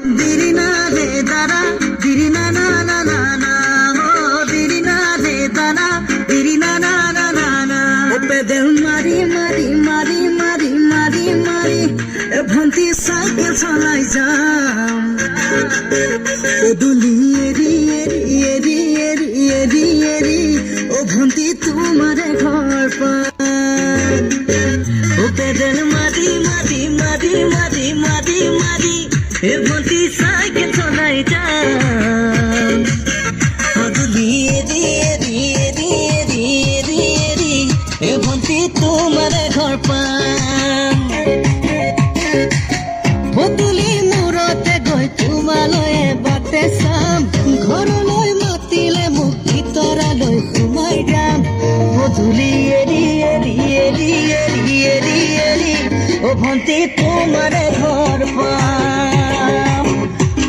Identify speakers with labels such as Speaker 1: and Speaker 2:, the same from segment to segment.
Speaker 1: दिरिना रे दारा दिरिना ना ना ना ना ओ दिरिना रे दारा दिरिना ना ना ना ना ओ पेदल मारी मारी मारी मारी मारी मारी ए भंती साइकेल चलाई जाम ओ दुली एरी एरी एरी एरी एरी एरी ओ भंती तुम्हारे घर पर ओ पेदल मारी मारी मारी मारी मारी मारी ए भंती साइकेल चलाई जाम ओ दुली एरी एरी एरी एरी एरी एरी ए भंती तुम्हारे घर पर বদলি মূৰতে গৈ তোমালৈ বাটে চাম ঘৰলৈ মাতিলে মোক ভিতৰলৈ সোমাই যাম বদলি এৰি এৰি এৰি এৰি এৰি এৰি অ ভন্টি তোমাৰে ঘৰ পাম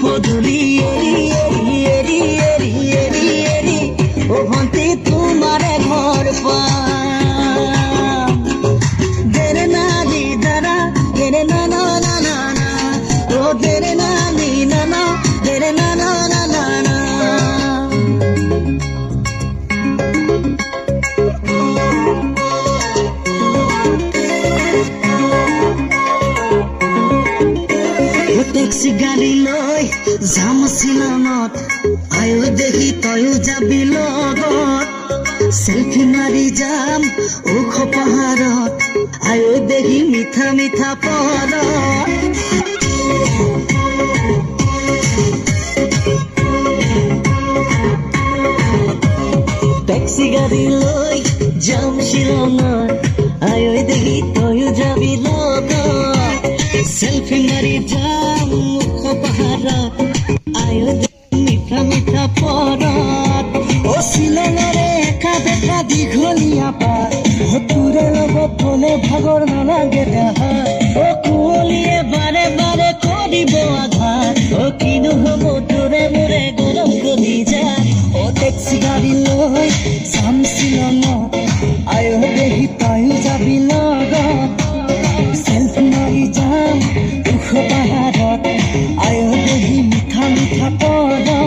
Speaker 1: বদলি এৰি এৰি এৰি এৰি এৰি এৰি অ ভন্টি তোমাৰে ঘৰ পাম দেৰে না দি দাৰা দেৰে না না না না Oh, dere na ni na na, dere na na na na na. O taxi gari loi, jam silanot, ayo dehi toyo jabi logot. Selfie mari jam, okho paharot, ayo dehi mitha mitha porot. Taxi gari loi jam shilonot ayo dehi toyo jabi logot selfie mari jam mukho paharat ayo dehi mitha mitha porot o silonore eka beka digholia par o ture logot kone bhagor nalage deha o kuoliye bare bare koribo aghat o kinu hobo ture mure gorom kori jay o taxi gari loi jam silonot ayo dehi toyo jabi logot selfie mari jam ukho paharat ayo dehi mitha mitha porot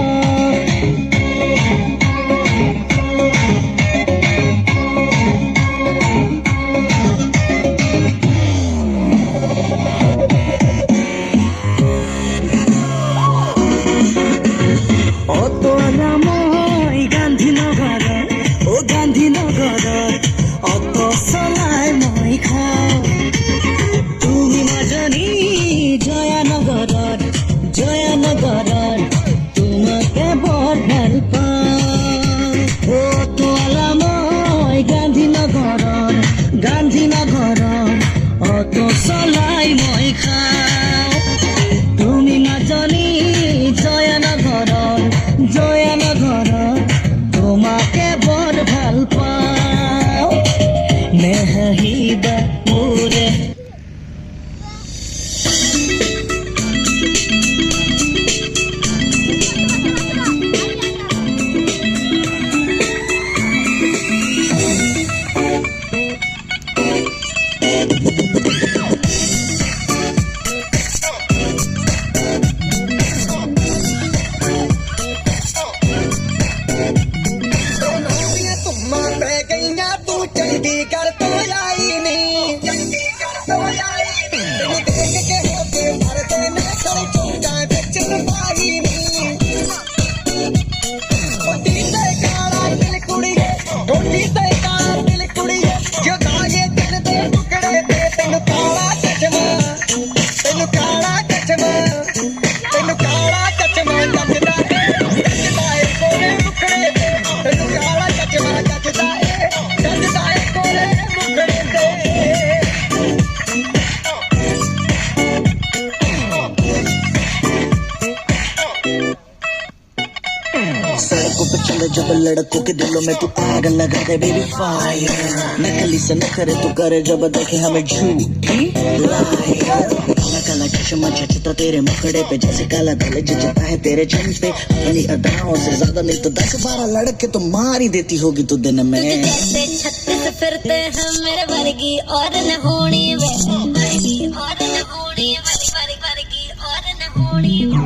Speaker 1: जब लड़कों के दिलों में तू आग लगा दे baby fire नकली से नखरे तू करे जब देखे हमें झूठी काला काला चश्मा जचता तेरे मुखड़े पे जैसे काला धले जचता है तेरे चिन पे अपनी अदाओं से ज्यादा नहीं तो 10-12 लड़के तो मार ही देती होगी तू दिन में
Speaker 2: जैसे 36 फिरते हैं मेरे वर्गी और न होनी वे और न होनी वर्गी और न होनी